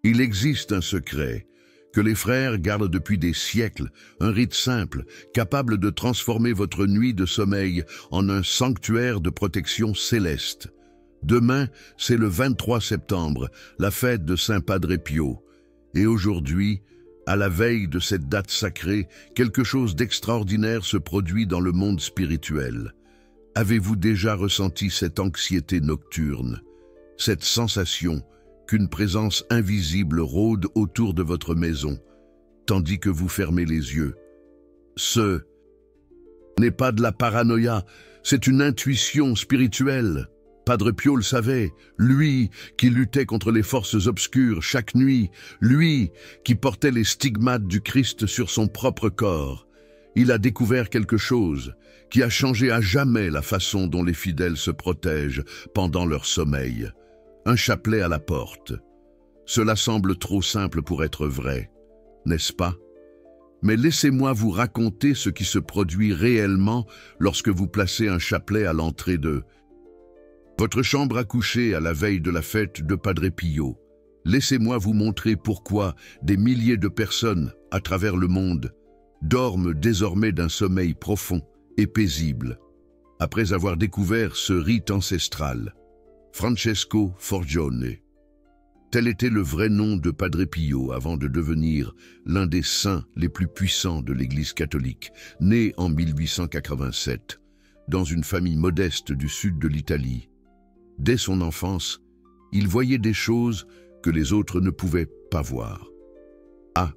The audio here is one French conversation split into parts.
Il existe un secret que les frères gardent depuis des siècles, un rite simple, capable de transformer votre nuit de sommeil en un sanctuaire de protection céleste. Demain, c'est le 23 septembre, la fête de Saint Padre Pio. Et aujourd'hui, à la veille de cette date sacrée, quelque chose d'extraordinaire se produit dans le monde spirituel. Avez-vous déjà ressenti cette anxiété nocturne, cette sensation qu'une présence invisible rôde autour de votre maison, tandis que vous fermez les yeux? Ce n'est pas de la paranoïa, c'est une intuition spirituelle. Padre Pio le savait, lui qui luttait contre les forces obscures chaque nuit, lui qui portait les stigmates du Christ sur son propre corps. Il a découvert quelque chose qui a changé à jamais la façon dont les fidèles se protègent pendant leur sommeil. Un chapelet à la porte. Cela semble trop simple pour être vrai, n'est-ce pas? Mais laissez-moi vous raconter ce qui se produit réellement lorsque vous placez un chapelet à l'entrée de votre chambre à coucher à la veille de la fête de Padre Pio. Laissez-moi vous montrer pourquoi des milliers de personnes à travers le monde dorment désormais d'un sommeil profond et paisible, après avoir découvert ce rite ancestral. Francesco Forgione. Tel était le vrai nom de Padre Pio avant de devenir l'un des saints les plus puissants de l'Église catholique, né en 1887, dans une famille modeste du sud de l'Italie. Dès son enfance, il voyait des choses que les autres ne pouvaient pas voir. À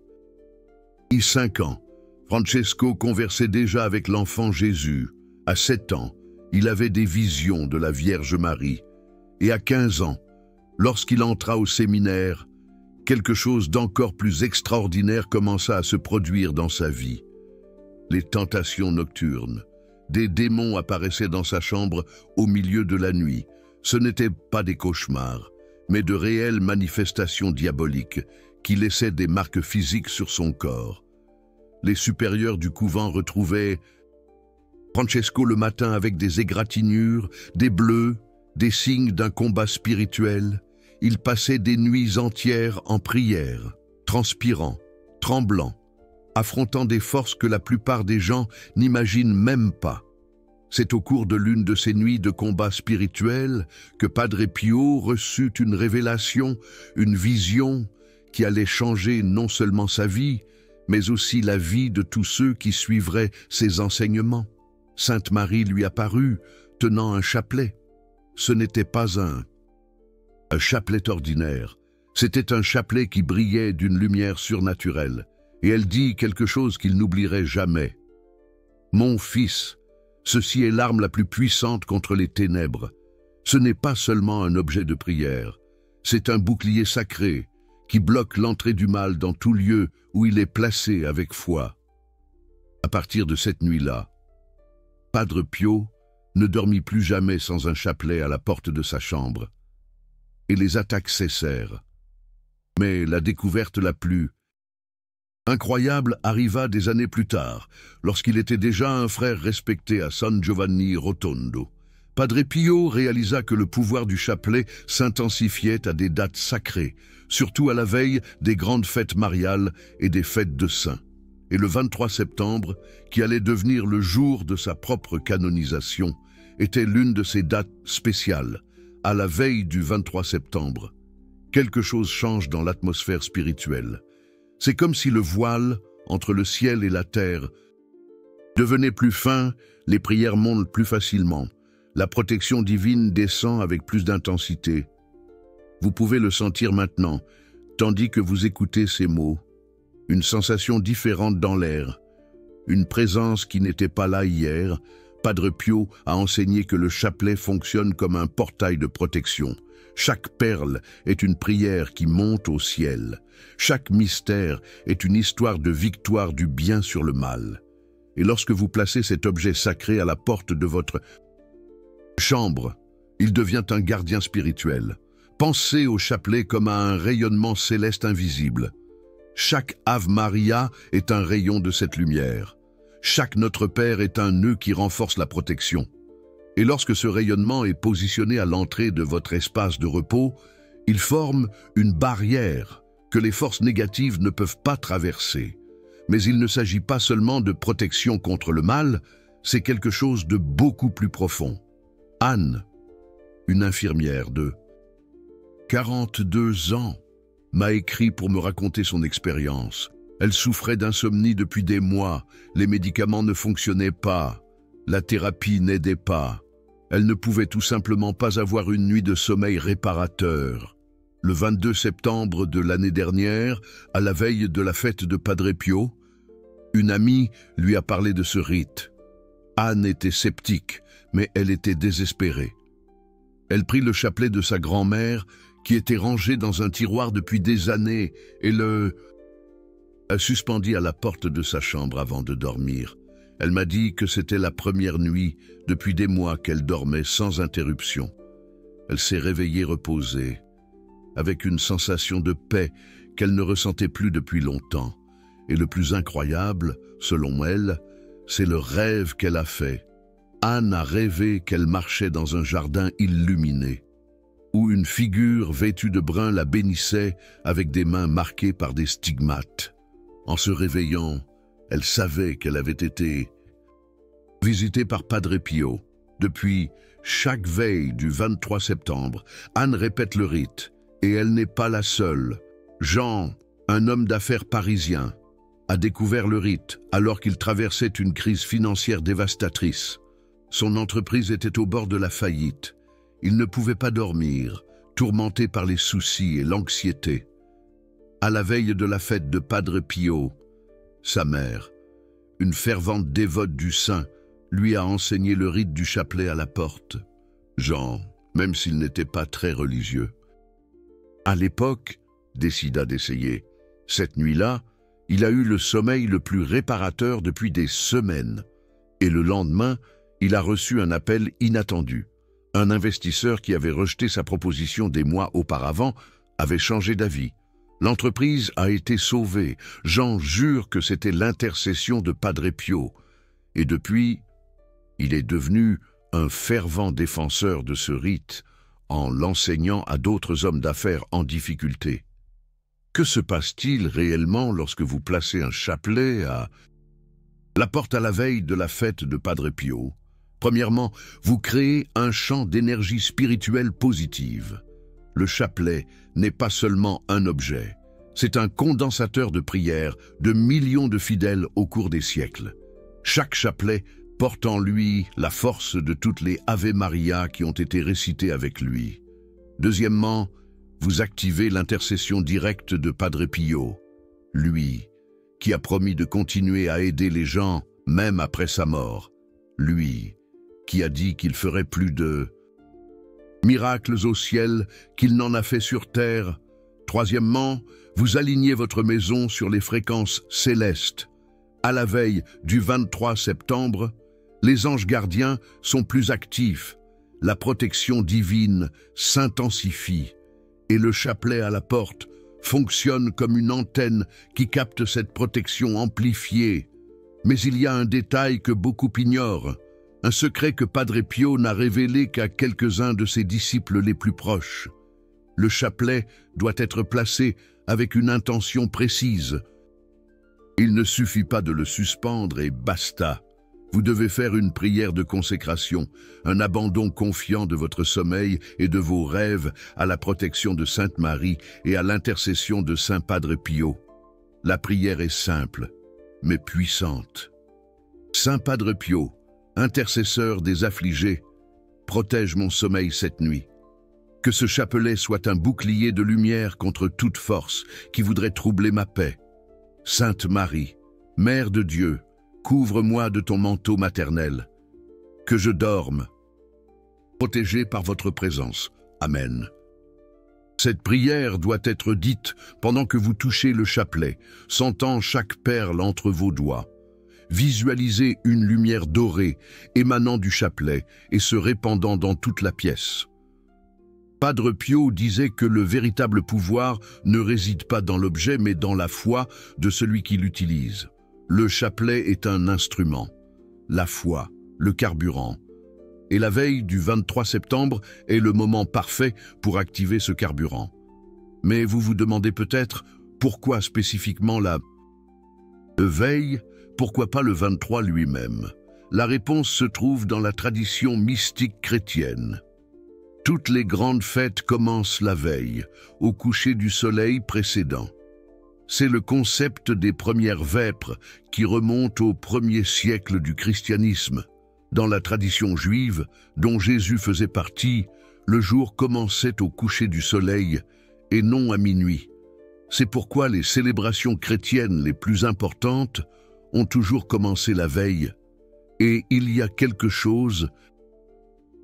5 ans, Francesco conversait déjà avec l'enfant Jésus. À 7 ans, il avait des visions de la Vierge Marie. Et à 15 ans, lorsqu'il entra au séminaire, quelque chose d'encore plus extraordinaire commença à se produire dans sa vie. Les tentations nocturnes. Des démons apparaissaient dans sa chambre au milieu de la nuit. Ce n'étaient pas des cauchemars, mais de réelles manifestations diaboliques qui laissaient des marques physiques sur son corps. Les supérieurs du couvent retrouvaient Francesco le matin avec des égratignures, des bleus, des signes d'un combat spirituel. Il passait des nuits entières en prière, transpirant, tremblant, affrontant des forces que la plupart des gens n'imaginent même pas. C'est au cours de l'une de ces nuits de combat spirituel que Padre Pio reçut une révélation, une vision qui allait changer non seulement sa vie, mais aussi la vie de tous ceux qui suivraient ses enseignements. Sainte Marie lui apparut, tenant un chapelet. Ce n'était pas un chapelet ordinaire, c'était un chapelet qui brillait d'une lumière surnaturelle, et elle dit quelque chose qu'il n'oublierait jamais. « Mon fils, ceci est l'arme la plus puissante contre les ténèbres. Ce n'est pas seulement un objet de prière, c'est un bouclier sacré qui bloque l'entrée du mal dans tout lieu où il est placé avec foi. » À partir de cette nuit-là, Padre Pio ne dormit plus jamais sans un chapelet à la porte de sa chambre. Et les attaques cessèrent. Mais la découverte la plus incroyable arriva des années plus tard, lorsqu'il était déjà un frère respecté à San Giovanni Rotondo. Padre Pio réalisa que le pouvoir du chapelet s'intensifiait à des dates sacrées, surtout à la veille des grandes fêtes mariales et des fêtes de saints. Et le 23 septembre, qui allait devenir le jour de sa propre canonisation, était l'une de ces dates spéciales. À la veille du 23 septembre, quelque chose change dans l'atmosphère spirituelle. C'est comme si le voile entre le ciel et la terre devenait plus fin, les prières montent plus facilement, la protection divine descend avec plus d'intensité. Vous pouvez le sentir maintenant, tandis que vous écoutez ces mots. Une sensation différente dans l'air, une présence qui n'était pas là hier. Padre Pio a enseigné que le chapelet fonctionne comme un portail de protection. Chaque perle est une prière qui monte au ciel. Chaque mystère est une histoire de victoire du bien sur le mal. Et lorsque vous placez cet objet sacré à la porte de votre chambre, il devient un gardien spirituel. Pensez au chapelet comme à un rayonnement céleste invisible. Chaque Ave Maria est un rayon de cette lumière. Chaque Notre Père est un nœud qui renforce la protection. Et lorsque ce rayonnement est positionné à l'entrée de votre espace de repos, il forme une barrière que les forces négatives ne peuvent pas traverser. Mais il ne s'agit pas seulement de protection contre le mal, c'est quelque chose de beaucoup plus profond. Anne, une infirmière de 42 ans, m'a écrit pour me raconter son expérience. Elle souffrait d'insomnie depuis des mois, les médicaments ne fonctionnaient pas, la thérapie n'aidait pas. Elle ne pouvait tout simplement pas avoir une nuit de sommeil réparateur. Le 22 septembre de l'année dernière, à la veille de la fête de Padre Pio, une amie lui a parlé de ce rite. Anne était sceptique, mais elle était désespérée. Elle prit le chapelet de sa grand-mère, qui était rangé dans un tiroir depuis des années, et le suspendit à la porte de sa chambre avant de dormir. Elle m'a dit que c'était la première nuit depuis des mois qu'elle dormait sans interruption. Elle s'est réveillée reposée, avec une sensation de paix qu'elle ne ressentait plus depuis longtemps. Et le plus incroyable, selon elle, c'est le rêve qu'elle a fait. Anne a rêvé qu'elle marchait dans un jardin illuminé, où une figure vêtue de brun la bénissait avec des mains marquées par des stigmates. En se réveillant, elle savait qu'elle avait été visitée par Padre Pio. Depuis chaque veille du 23 septembre, Anne répète le rite, et elle n'est pas la seule. Jean, un homme d'affaires parisien, a découvert le rite alors qu'il traversait une crise financière dévastatrice. Son entreprise était au bord de la faillite. Il ne pouvait pas dormir, tourmenté par les soucis et l'anxiété. À la veille de la fête de Padre Pio, sa mère, une fervente dévote du saint, lui a enseigné le rite du chapelet à la porte. Jean, même s'il n'était pas très religieux, à l'époque, décida d'essayer. Cette nuit-là, il a eu le sommeil le plus réparateur depuis des semaines. Et le lendemain, il a reçu un appel inattendu. Un investisseur qui avait rejeté sa proposition des mois auparavant avait changé d'avis. L'entreprise a été sauvée. Jean jure que c'était l'intercession de Padre Pio. Et depuis, il est devenu un fervent défenseur de ce rite en l'enseignant à d'autres hommes d'affaires en difficulté. Que se passe-t-il réellement lorsque vous placez un chapelet à la porte à la veille de la fête de Padre Pio? Premièrement, vous créez un champ d'énergie spirituelle positive. Le chapelet n'est pas seulement un objet, c'est un condensateur de prières de millions de fidèles au cours des siècles. Chaque chapelet porte en lui la force de toutes les Ave Maria qui ont été récitées avec lui. Deuxièmement, vous activez l'intercession directe de Padre Pio, lui qui a promis de continuer à aider les gens même après sa mort, lui qui a dit qu'il ferait plus de miracles au ciel qu'il n'en a fait sur terre. Troisièmement, vous alignez votre maison sur les fréquences célestes. À la veille du 23 septembre, les anges gardiens sont plus actifs, la protection divine s'intensifie et le chapelet à la porte fonctionne comme une antenne qui capte cette protection amplifiée. Mais il y a un détail que beaucoup ignorent, un secret que Padre Pio n'a révélé qu'à quelques-uns de ses disciples les plus proches. Le chapelet doit être placé avec une intention précise. Il ne suffit pas de le suspendre et basta. Vous devez faire une prière de consécration, un abandon confiant de votre sommeil et de vos rêves à la protection de Sainte Marie et à l'intercession de Saint Padre Pio. La prière est simple, mais puissante. Saint Padre Pio, intercesseur des affligés, protège mon sommeil cette nuit. Que ce chapelet soit un bouclier de lumière contre toute force qui voudrait troubler ma paix. Sainte Marie, Mère de Dieu, couvre-moi de ton manteau maternel. Que je dorme, protégé par votre présence. Amen. Cette prière doit être dite pendant que vous touchez le chapelet, sentant chaque perle entre vos doigts. Visualisez une lumière dorée émanant du chapelet et se répandant dans toute la pièce. Padre Pio disait que le véritable pouvoir ne réside pas dans l'objet mais dans la foi de celui qui l'utilise. Le chapelet est un instrument, la foi, le carburant. Et la veille du 23 septembre est le moment parfait pour activer ce carburant. Mais vous vous demandez peut-être, Pourquoi spécifiquement la veille? Pourquoi pas le 23 lui-même? La réponse se trouve dans la tradition mystique chrétienne. Toutes les grandes fêtes commencent la veille, au coucher du soleil précédent. C'est le concept des premières vêpres qui remonte au 1er siècle du christianisme. Dans la tradition juive, dont Jésus faisait partie, le jour commençait au coucher du soleil et non à minuit. C'est pourquoi les célébrations chrétiennes les plus importantes ont toujours commencé la veille. Et il y a quelque chose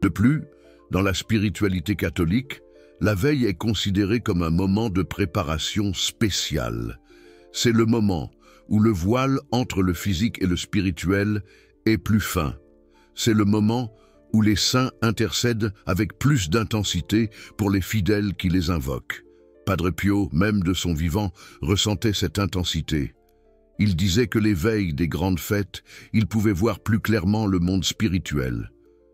de plus, dans la spiritualité catholique, la veille est considérée comme un moment de préparation spéciale. C'est le moment où le voile entre le physique et le spirituel est plus fin. C'est le moment où les saints intercèdent avec plus d'intensité pour les fidèles qui les invoquent. Padre Pio, même de son vivant, ressentait cette intensité. Il disait que les veilles des grandes fêtes, il pouvait voir plus clairement le monde spirituel.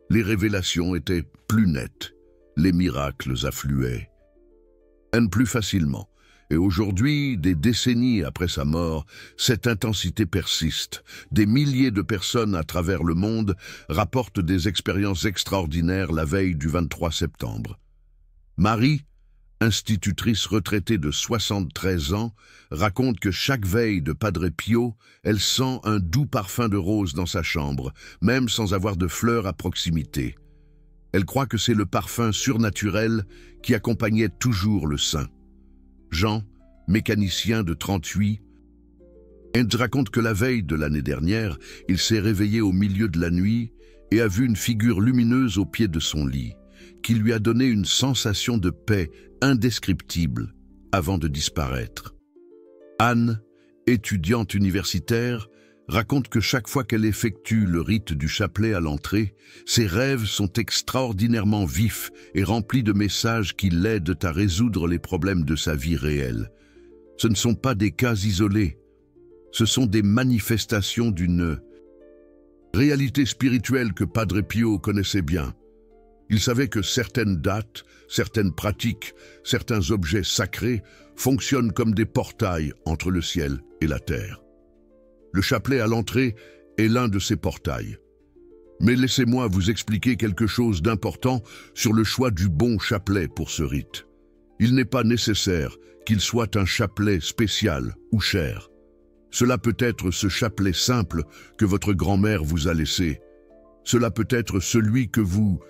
Les révélations étaient plus nettes. Les miracles affluaient plus facilement. Et aujourd'hui, des décennies après sa mort, cette intensité persiste. Des milliers de personnes à travers le monde rapportent des expériences extraordinaires la veille du 23 septembre. Marie, institutrice retraitée de 73 ans, raconte que chaque veille de Padre Pio, elle sent un doux parfum de rose dans sa chambre, même sans avoir de fleurs à proximité. Elle croit que c'est le parfum surnaturel qui accompagnait toujours le saint. Jean, mécanicien de 38, raconte que la veille de l'année dernière, il s'est réveillé au milieu de la nuit et a vu une figure lumineuse au pied de son lit, qui lui a donné une sensation de paix indescriptible avant de disparaître. Anne, étudiante universitaire, raconte que chaque fois qu'elle effectue le rite du chapelet à l'entrée, ses rêves sont extraordinairement vifs et remplis de messages qui l'aident à résoudre les problèmes de sa vie réelle. Ce ne sont pas des cas isolés, ce sont des manifestations d'une réalité spirituelle que Padre Pio connaissait bien. Il savait que certaines dates, certaines pratiques, certains objets sacrés fonctionnent comme des portails entre le ciel et la terre. Le chapelet à l'entrée est l'un de ces portails. Mais laissez-moi vous expliquer quelque chose d'important sur le choix du bon chapelet pour ce rite. Il n'est pas nécessaire qu'il soit un chapelet spécial ou cher. Cela peut être ce chapelet simple que votre grand-mère vous a laissé. Cela peut être celui que vous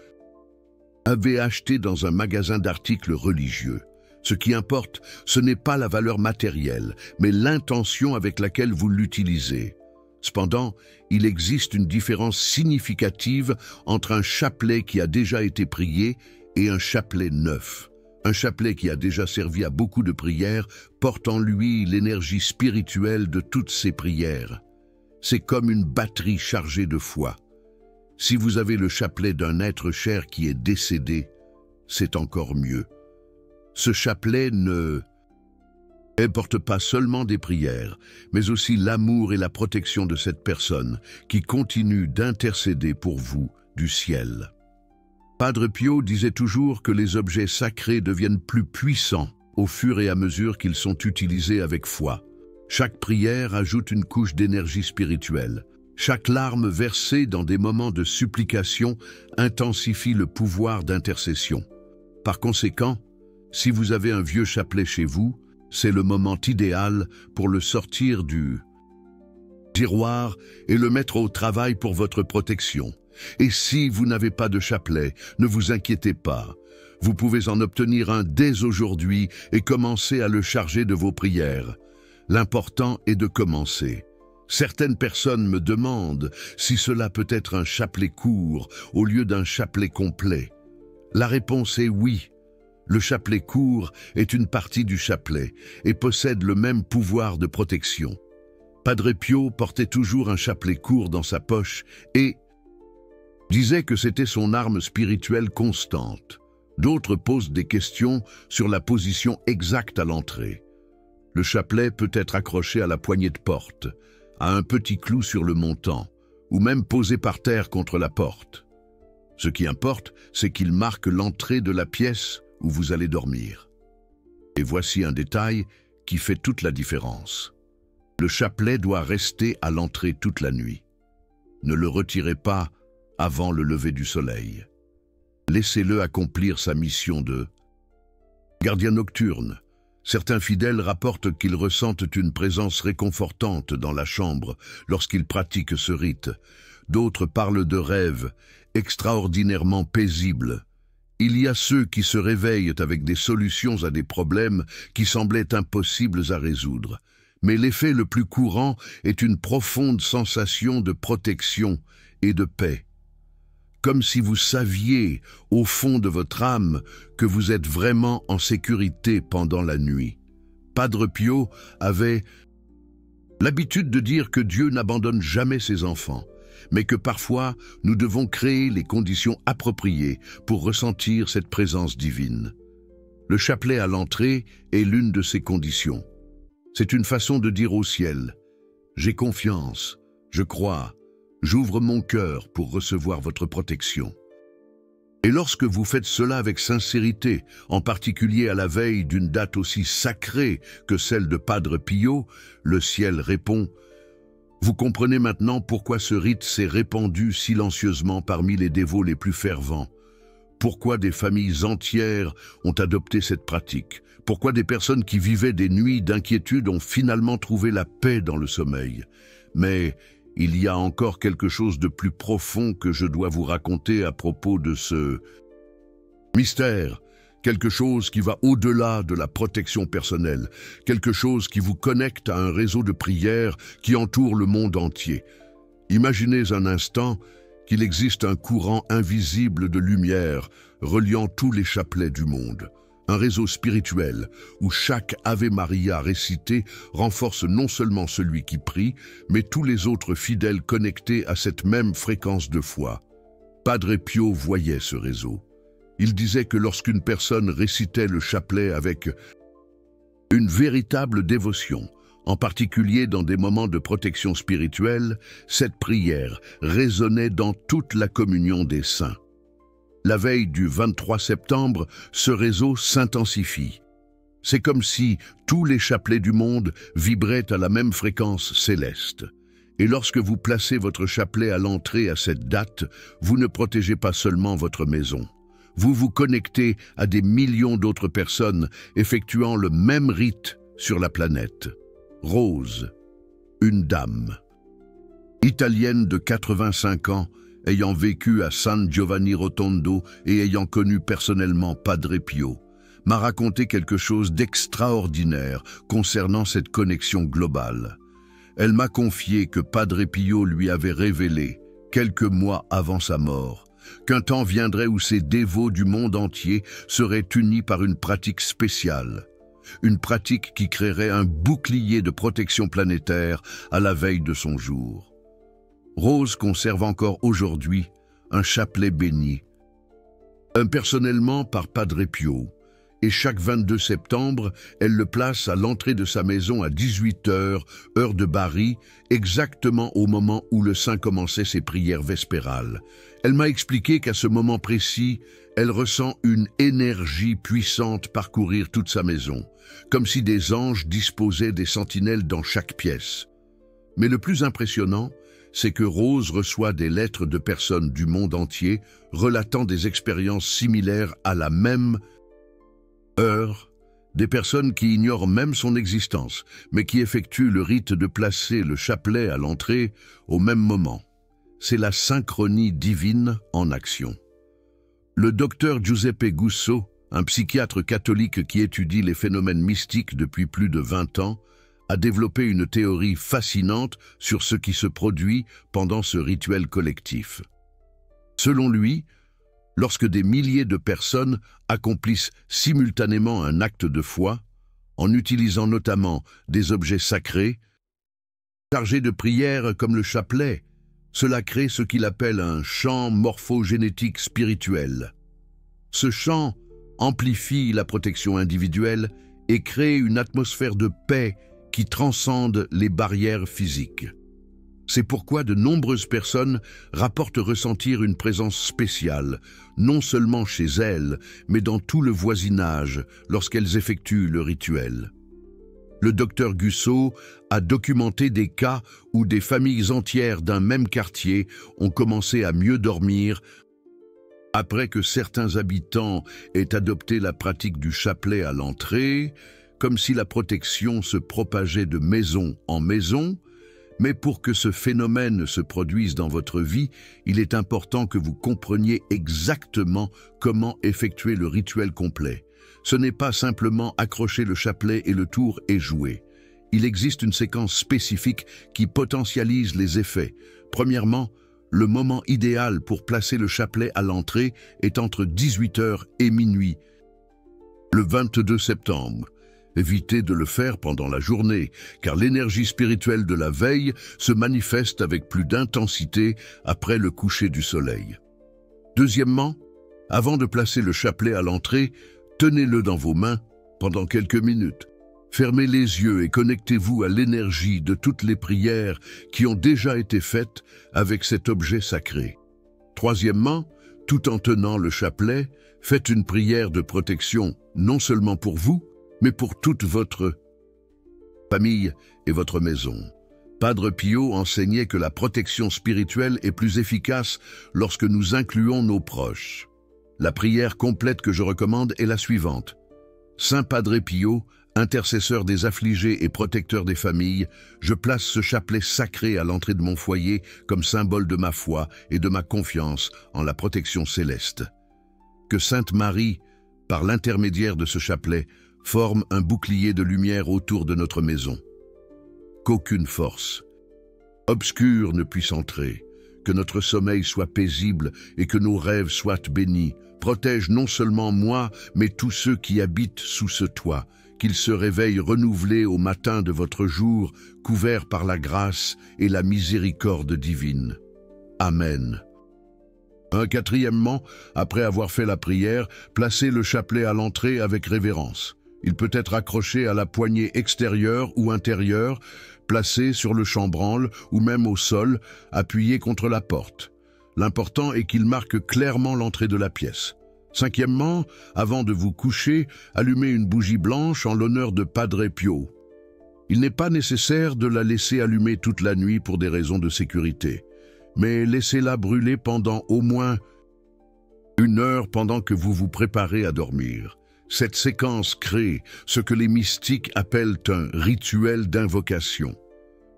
avez acheté dans un magasin d'articles religieux. Ce qui importe, ce n'est pas la valeur matérielle, mais l'intention avec laquelle vous l'utilisez. Cependant, il existe une différence significative entre un chapelet qui a déjà été prié et un chapelet neuf. Un chapelet qui a déjà servi à beaucoup de prières porte en lui l'énergie spirituelle de toutes ces prières. C'est comme une batterie chargée de foi. Si vous avez le chapelet d'un être cher qui est décédé, c'est encore mieux. Ce chapelet ne porte pas seulement des prières, mais aussi l'amour et la protection de cette personne qui continue d'intercéder pour vous du ciel. Padre Pio disait toujours que les objets sacrés deviennent plus puissants au fur et à mesure qu'ils sont utilisés avec foi. Chaque prière ajoute une couche d'énergie spirituelle. Chaque larme versée dans des moments de supplication intensifie le pouvoir d'intercession. Par conséquent, si vous avez un vieux chapelet chez vous, c'est le moment idéal pour le sortir du tiroir et le mettre au travail pour votre protection. Et si vous n'avez pas de chapelet, ne vous inquiétez pas. Vous pouvez en obtenir un dès aujourd'hui et commencer à le charger de vos prières. L'important est de commencer. Certaines personnes me demandent si cela peut être un chapelet court au lieu d'un chapelet complet. La réponse est oui. Le chapelet court est une partie du chapelet et possède le même pouvoir de protection. Padre Pio portait toujours un chapelet court dans sa poche et disait que c'était son arme spirituelle constante. D'autres posent des questions sur la position exacte à l'entrée. Le chapelet peut être accroché à la poignée de porte, à un petit clou sur le montant, ou même posé par terre contre la porte. Ce qui importe, c'est qu'il marque l'entrée de la pièce où vous allez dormir. Et voici un détail qui fait toute la différence. Le chapelet doit rester à l'entrée toute la nuit. Ne le retirez pas avant le lever du soleil. Laissez-le accomplir sa mission de gardien nocturne. Certains fidèles rapportent qu'ils ressentent une présence réconfortante dans la chambre lorsqu'ils pratiquent ce rite. D'autres parlent de rêves extraordinairement paisibles. Il y a ceux qui se réveillent avec des solutions à des problèmes qui semblaient impossibles à résoudre. Mais l'effet le plus courant est une profonde sensation de protection et de paix. Comme si vous saviez, au fond de votre âme, que vous êtes vraiment en sécurité pendant la nuit. Padre Pio avait l'habitude de dire que Dieu n'abandonne jamais ses enfants, mais que parfois nous devons créer les conditions appropriées pour ressentir cette présence divine. Le chapelet à l'entrée est l'une de ces conditions. C'est une façon de dire au ciel « J'ai confiance, je crois, j'ouvre mon cœur pour recevoir votre protection ». Et lorsque vous faites cela avec sincérité, en particulier à la veille d'une date aussi sacrée que celle de Padre Pio, le ciel répond « Vous comprenez maintenant pourquoi ce rite s'est répandu silencieusement parmi les dévots les plus fervents. Pourquoi des familles entières ont adopté cette pratique. Pourquoi des personnes qui vivaient des nuits d'inquiétude ont finalement trouvé la paix dans le sommeil. Mais il y a encore quelque chose de plus profond que je dois vous raconter à propos de ce mystère. Quelque chose qui va au-delà de la protection personnelle. Quelque chose qui vous connecte à un réseau de prières qui entoure le monde entier. Imaginez un instant qu'il existe un courant invisible de lumière reliant tous les chapelets du monde. Un réseau spirituel où chaque Ave Maria récité renforce non seulement celui qui prie, mais tous les autres fidèles connectés à cette même fréquence de foi. Padre Pio voyait ce réseau. Il disait que lorsqu'une personne récitait le chapelet avec une véritable dévotion, en particulier dans des moments de protection spirituelle, cette prière résonnait dans toute la communion des saints. La veille du 23 septembre, ce réseau s'intensifie. C'est comme si tous les chapelets du monde vibraient à la même fréquence céleste. Et lorsque vous placez votre chapelet à l'entrée à cette date, vous ne protégez pas seulement votre maison. Vous vous connectez à des millions d'autres personnes effectuant le même rite sur la planète. Rose, une dame, italienne de 85 ans, ayant vécu à San Giovanni Rotondo et ayant connu personnellement Padre Pio, m'a raconté quelque chose d'extraordinaire concernant cette connexion globale. Elle m'a confié que Padre Pio lui avait révélé, quelques mois avant sa mort, qu'un temps viendrait où ces dévots du monde entier seraient unis par une pratique spéciale. Une pratique qui créerait un bouclier de protection planétaire à la veille de son jour. Rose conserve encore aujourd'hui un chapelet béni, personnellement par Padre Pio, et chaque 22 septembre, elle le place à l'entrée de sa maison à 18h, heure de Bari, exactement au moment où le saint commençait ses prières vespérales. Elle m'a expliqué qu'à ce moment précis, elle ressent une énergie puissante parcourir toute sa maison, comme si des anges disposaient des sentinelles dans chaque pièce. Mais le plus impressionnant, c'est que Rose reçoit des lettres de personnes du monde entier relatant des expériences similaires à la même heure, des personnes qui ignorent même son existence, mais qui effectuent le rite de placer le chapelet à l'entrée au même moment. C'est la synchronie divine en action. Le docteur Giuseppe Gusso, un psychiatre catholique qui étudie les phénomènes mystiques depuis plus de 20 ans, a développé une théorie fascinante sur ce qui se produit pendant ce rituel collectif. Selon lui, lorsque des milliers de personnes accomplissent simultanément un acte de foi, en utilisant notamment des objets sacrés, chargés de prières comme le chapelet, cela crée ce qu'il appelle un champ morphogénétique spirituel. Ce champ amplifie la protection individuelle et crée une atmosphère de paix qui transcende les barrières physiques. C'est pourquoi de nombreuses personnes rapportent ressentir une présence spéciale, non seulement chez elles, mais dans tout le voisinage lorsqu'elles effectuent le rituel. Le docteur Gusseau a documenté des cas où des familles entières d'un même quartier ont commencé à mieux dormir après que certains habitants aient adopté la pratique du chapelet à l'entrée, comme si la protection se propageait de maison en maison. Mais pour que ce phénomène se produise dans votre vie, il est important que vous compreniez exactement comment effectuer le rituel complet. Ce n'est pas simplement accrocher le chapelet et le tour est joué. Il existe une séquence spécifique qui potentialise les effets. Premièrement, le moment idéal pour placer le chapelet à l'entrée est entre 18h et minuit, le 22 septembre. Évitez de le faire pendant la journée, car l'énergie spirituelle de la veille se manifeste avec plus d'intensité après le coucher du soleil. Deuxièmement, avant de placer le chapelet à l'entrée, tenez-le dans vos mains pendant quelques minutes. Fermez les yeux et connectez-vous à l'énergie de toutes les prières qui ont déjà été faites avec cet objet sacré. Troisièmement, tout en tenant le chapelet, faites une prière de protection non seulement pour vous, mais pour toute votre famille et votre maison. Padre Pio enseignait que la protection spirituelle est plus efficace lorsque nous incluons nos proches. La prière complète que je recommande est la suivante. Saint Padre Pio, intercesseur des affligés et protecteur des familles, je place ce chapelet sacré à l'entrée de mon foyer comme symbole de ma foi et de ma confiance en la protection céleste. Que Sainte Marie, par l'intermédiaire de ce chapelet, forme un bouclier de lumière autour de notre maison. Qu'aucune force obscure ne puisse entrer, que notre sommeil soit paisible et que nos rêves soient bénis. Protège non seulement moi, mais tous ceux qui habitent sous ce toit, qu'ils se réveillent renouvelés au matin de votre jour, couverts par la grâce et la miséricorde divine. Amen. Quatrièmement, après avoir fait la prière, placez le chapelet à l'entrée avec révérence. Il peut être accroché à la poignée extérieure ou intérieure, placé sur le chambranle ou même au sol, appuyé contre la porte. L'important est qu'il marque clairement l'entrée de la pièce. Cinquièmement, avant de vous coucher, allumez une bougie blanche en l'honneur de Padre Pio. Il n'est pas nécessaire de la laisser allumer toute la nuit pour des raisons de sécurité, mais laissez-la brûler pendant au moins 1 heure pendant que vous vous préparez à dormir. Cette séquence crée ce que les mystiques appellent un rituel d'invocation.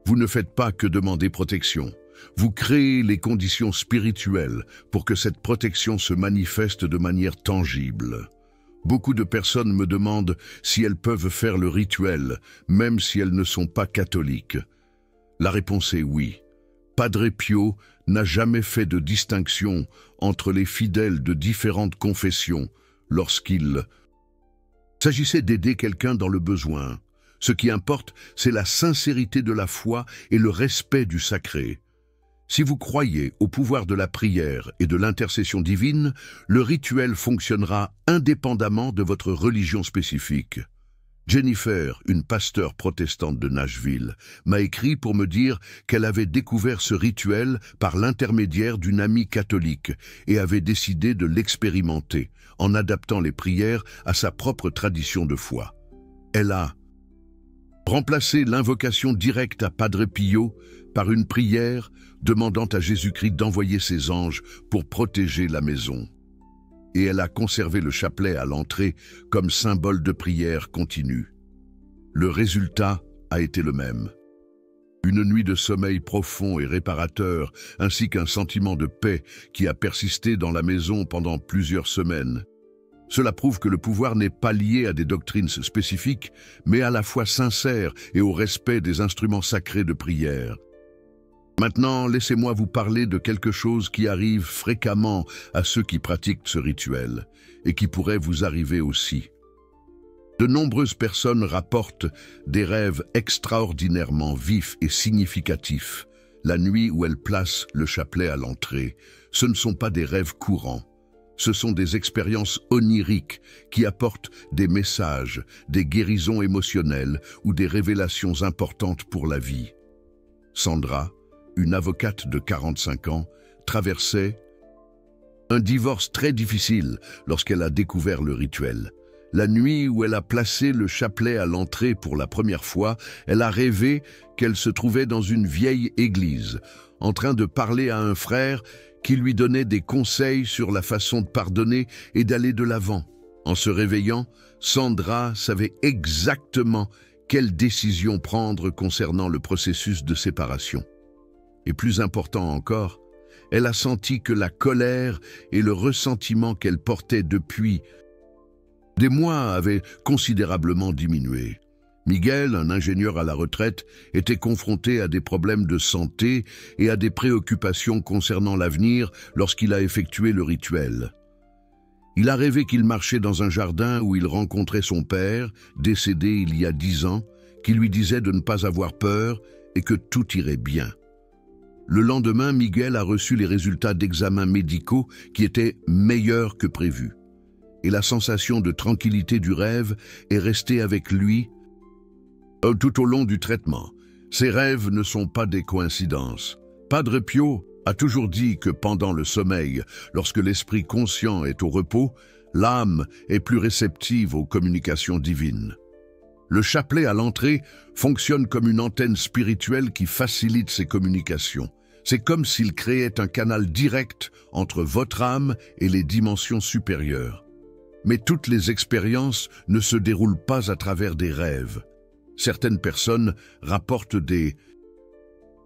Vous ne faites pas que demander protection. Vous créez les conditions spirituelles pour que cette protection se manifeste de manière tangible. Beaucoup de personnes me demandent si elles peuvent faire le rituel, même si elles ne sont pas catholiques. La réponse est oui. Padre Pio n'a jamais fait de distinction entre les fidèles de différentes confessions lorsqu'il s'agissait d'aider quelqu'un dans le besoin. Ce qui importe, c'est la sincérité de la foi et le respect du sacré. Si vous croyez au pouvoir de la prière et de l'intercession divine, le rituel fonctionnera indépendamment de votre religion spécifique. Jennifer, une pasteure protestante de Nashville, m'a écrit pour me dire qu'elle avait découvert ce rituel par l'intermédiaire d'une amie catholique et avait décidé de l'expérimenter en adaptant les prières à sa propre tradition de foi. Elle a remplacé l'invocation directe à Padre Pio par une prière demandant à Jésus-Christ d'envoyer ses anges pour protéger la maison. Et elle a conservé le chapelet à l'entrée comme symbole de prière continue. Le résultat a été le même. Une nuit de sommeil profond et réparateur, ainsi qu'un sentiment de paix qui a persisté dans la maison pendant plusieurs semaines. Cela prouve que le pouvoir n'est pas lié à des doctrines spécifiques, mais à la foi sincère et au respect des instruments sacrés de prière. Maintenant, laissez-moi vous parler de quelque chose qui arrive fréquemment à ceux qui pratiquent ce rituel, et qui pourrait vous arriver aussi. De nombreuses personnes rapportent des rêves extraordinairement vifs et significatifs, la nuit où elles placent le chapelet à l'entrée. Ce ne sont pas des rêves courants. Ce sont des expériences oniriques qui apportent des messages, des guérisons émotionnelles ou des révélations importantes pour la vie. Sandra, une avocate de 45 ans, traversait un divorce très difficile lorsqu'elle a découvert le rituel. La nuit où elle a placé le chapelet à l'entrée pour la première fois, elle a rêvé qu'elle se trouvait dans une vieille église, en train de parler à un frère qui lui donnait des conseils sur la façon de pardonner et d'aller de l'avant. En se réveillant, Sandra savait exactement quelle décision prendre concernant le processus de séparation. Et plus important encore, elle a senti que la colère et le ressentiment qu'elle portait depuis des mois avaient considérablement diminué. Miguel, un ingénieur à la retraite, était confronté à des problèmes de santé et à des préoccupations concernant l'avenir lorsqu'il a effectué le rituel. Il a rêvé qu'il marchait dans un jardin où il rencontrait son père, décédé il y a 10 ans, qui lui disait de ne pas avoir peur et que tout irait bien. Le lendemain, Miguel a reçu les résultats d'examens médicaux qui étaient meilleurs que prévu. Et la sensation de tranquillité du rêve est restée avec lui tout au long du traitement. Ces rêves ne sont pas des coïncidences. Padre Pio a toujours dit que pendant le sommeil, lorsque l'esprit conscient est au repos, l'âme est plus réceptive aux communications divines. Le chapelet à l'entrée fonctionne comme une antenne spirituelle qui facilite ces communications. C'est comme s'il créait un canal direct entre votre âme et les dimensions supérieures. Mais toutes les expériences ne se déroulent pas à travers des rêves. Certaines personnes rapportent des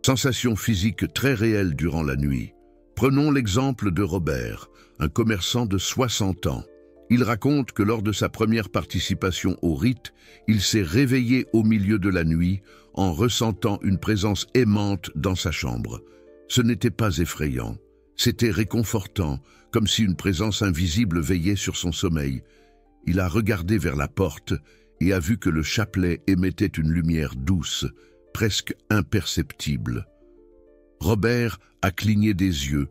sensations physiques très réelles durant la nuit. Prenons l'exemple de Robert, un commerçant de 60 ans. Il raconte que lors de sa première participation au rite, il s'est réveillé au milieu de la nuit en ressentant une présence aimante dans sa chambre. Ce n'était pas effrayant, c'était réconfortant, comme si une présence invisible veillait sur son sommeil. Il a regardé vers la porte et a vu que le chapelet émettait une lumière douce, presque imperceptible. Robert a cligné des yeux,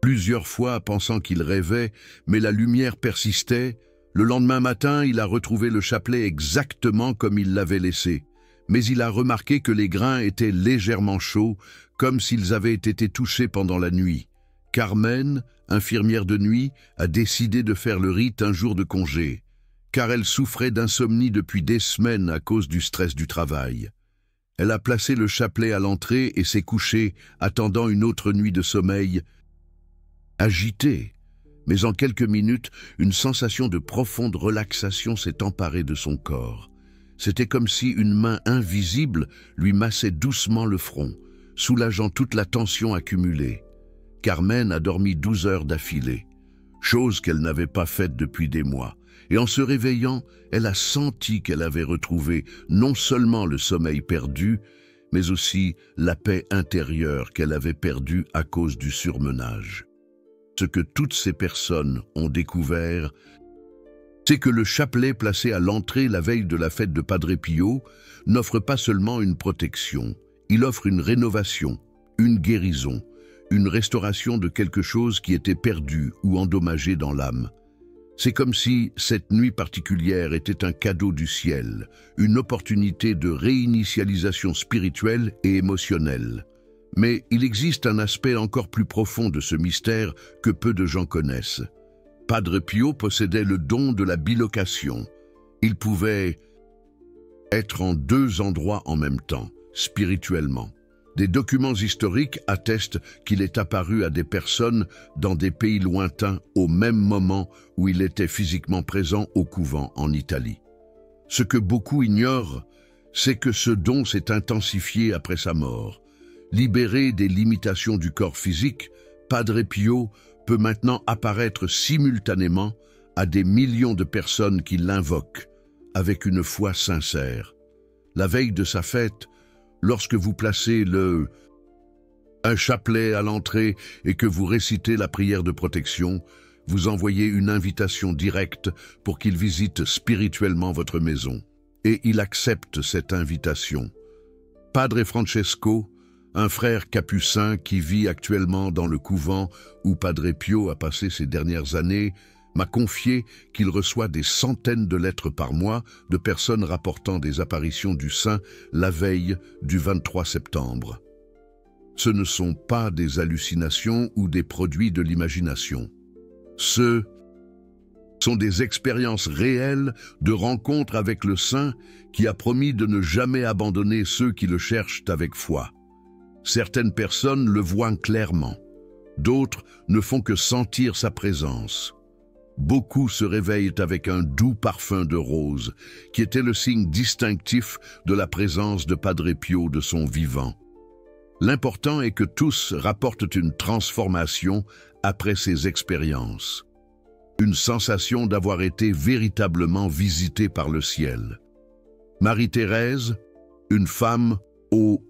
plusieurs fois pensant qu'il rêvait, mais la lumière persistait. Le lendemain matin, il a retrouvé le chapelet exactement comme il l'avait laissé. Mais il a remarqué que les grains étaient légèrement chauds, comme s'ils avaient été touchés pendant la nuit. Carmen, infirmière de nuit, a décidé de faire le rite un jour de congé, car elle souffrait d'insomnie depuis des semaines à cause du stress du travail. Elle a placé le chapelet à l'entrée et s'est couchée, attendant une autre nuit de sommeil, agitée. Mais en quelques minutes, une sensation de profonde relaxation s'est emparée de son corps. C'était comme si une main invisible lui massait doucement le front, soulageant toute la tension accumulée. Carmen a dormi 12 heures d'affilée, chose qu'elle n'avait pas faite depuis des mois. Et en se réveillant, elle a senti qu'elle avait retrouvé non seulement le sommeil perdu, mais aussi la paix intérieure qu'elle avait perdue à cause du surmenage. Ce que toutes ces personnes ont découvert, c'est que le chapelet placé à l'entrée la veille de la fête de Padre Pio n'offre pas seulement une protection, il offre une rénovation, une guérison, une restauration de quelque chose qui était perdu ou endommagé dans l'âme. C'est comme si cette nuit particulière était un cadeau du ciel, une opportunité de réinitialisation spirituelle et émotionnelle. Mais il existe un aspect encore plus profond de ce mystère que peu de gens connaissent. Padre Pio possédait le don de la bilocation. Il pouvait être en 2 endroits en même temps, spirituellement. Des documents historiques attestent qu'il est apparu à des personnes dans des pays lointains au même moment où il était physiquement présent au couvent en Italie. Ce que beaucoup ignorent, c'est que ce don s'est intensifié après sa mort. Libéré des limitations du corps physique, Padre Pio peut maintenant apparaître simultanément à des millions de personnes qui l'invoquent avec une foi sincère. La veille de sa fête, lorsque vous placez un chapelet à l'entrée et que vous récitez la prière de protection, vous envoyez une invitation directe pour qu'il visite spirituellement votre maison. Et il accepte cette invitation. Padre Francesco, un frère capucin qui vit actuellement dans le couvent où Padre Pio a passé ses dernières années, m'a confié qu'il reçoit des centaines de lettres par mois de personnes rapportant des apparitions du saint la veille du 23 septembre. Ce ne sont pas des hallucinations ou des produits de l'imagination. Ce sont des expériences réelles de rencontre avec le Saint qui a promis de ne jamais abandonner ceux qui le cherchent avec foi. Certaines personnes le voient clairement, d'autres ne font que sentir sa présence. Beaucoup se réveillent avec un doux parfum de rose, qui était le signe distinctif de la présence de Padre Pio de son vivant. L'important est que tous rapportent une transformation après ces expériences. Une sensation d'avoir été véritablement visitée par le ciel. Marie-Thérèse, une femme au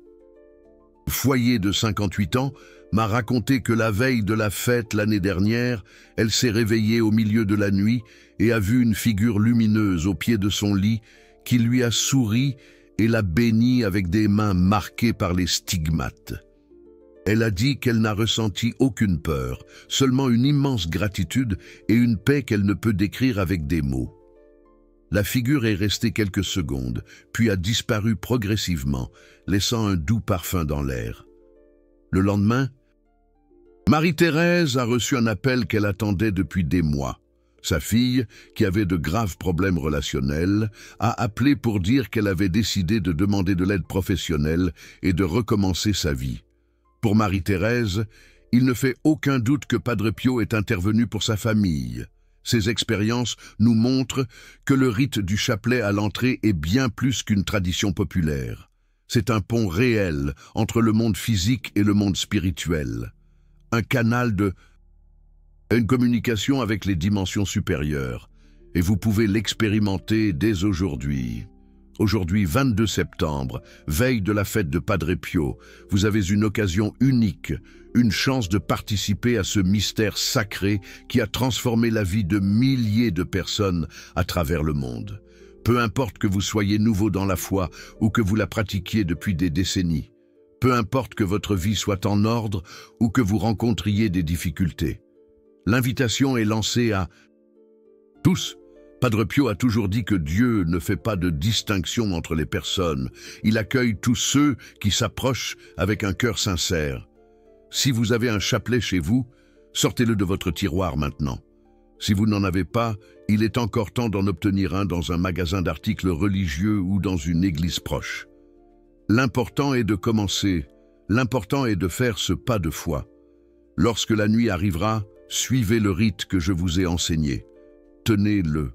foyer de 58 ans, m'a raconté que la veille de la fête l'année dernière, elle s'est réveillée au milieu de la nuit et a vu une figure lumineuse au pied de son lit qui lui a souri et l'a bénie avec des mains marquées par les stigmates. Elle a dit qu'elle n'a ressenti aucune peur, seulement une immense gratitude et une paix qu'elle ne peut décrire avec des mots. La figure est restée quelques secondes, puis a disparu progressivement, laissant un doux parfum dans l'air. Le lendemain, Marie-Thérèse a reçu un appel qu'elle attendait depuis des mois. Sa fille, qui avait de graves problèmes relationnels, a appelé pour dire qu'elle avait décidé de demander de l'aide professionnelle et de recommencer sa vie. Pour Marie-Thérèse, il ne fait aucun doute que Padre Pio est intervenu pour sa famille. Ces expériences nous montrent que le rite du chapelet à l'entrée est bien plus qu'une tradition populaire. C'est un pont réel entre le monde physique et le monde spirituel. Un canal une communication avec les dimensions supérieures. Et vous pouvez l'expérimenter dès aujourd'hui. Aujourd'hui, 22 septembre, veille de la fête de Padre Pio, vous avez une occasion unique, une chance de participer à ce mystère sacré qui a transformé la vie de milliers de personnes à travers le monde. Peu importe que vous soyez nouveau dans la foi ou que vous la pratiquiez depuis des décennies. Peu importe que votre vie soit en ordre ou que vous rencontriez des difficultés. L'invitation est lancée à tous. Padre Pio a toujours dit que Dieu ne fait pas de distinction entre les personnes. Il accueille tous ceux qui s'approchent avec un cœur sincère. Si vous avez un chapelet chez vous, sortez-le de votre tiroir maintenant. Si vous n'en avez pas, il est encore temps d'en obtenir un dans un magasin d'articles religieux ou dans une église proche. L'important est de commencer, l'important est de faire ce pas de foi. Lorsque la nuit arrivera, suivez le rite que je vous ai enseigné. Tenez-le.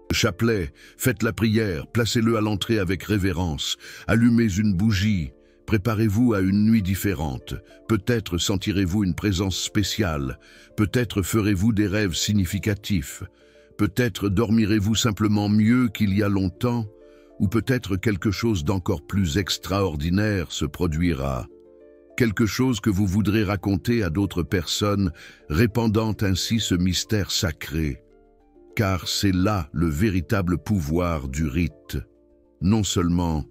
Le chapelet, faites la prière, placez-le à l'entrée avec révérence, allumez une bougie, préparez-vous à une nuit différente. Peut-être sentirez-vous une présence spéciale, peut-être ferez-vous des rêves significatifs, peut-être dormirez-vous simplement mieux qu'il y a longtemps, ou peut-être quelque chose d'encore plus extraordinaire se produira. Quelque chose que vous voudrez raconter à d'autres personnes, répandant ainsi ce mystère sacré. Car c'est là le véritable pouvoir du rite. Non seulement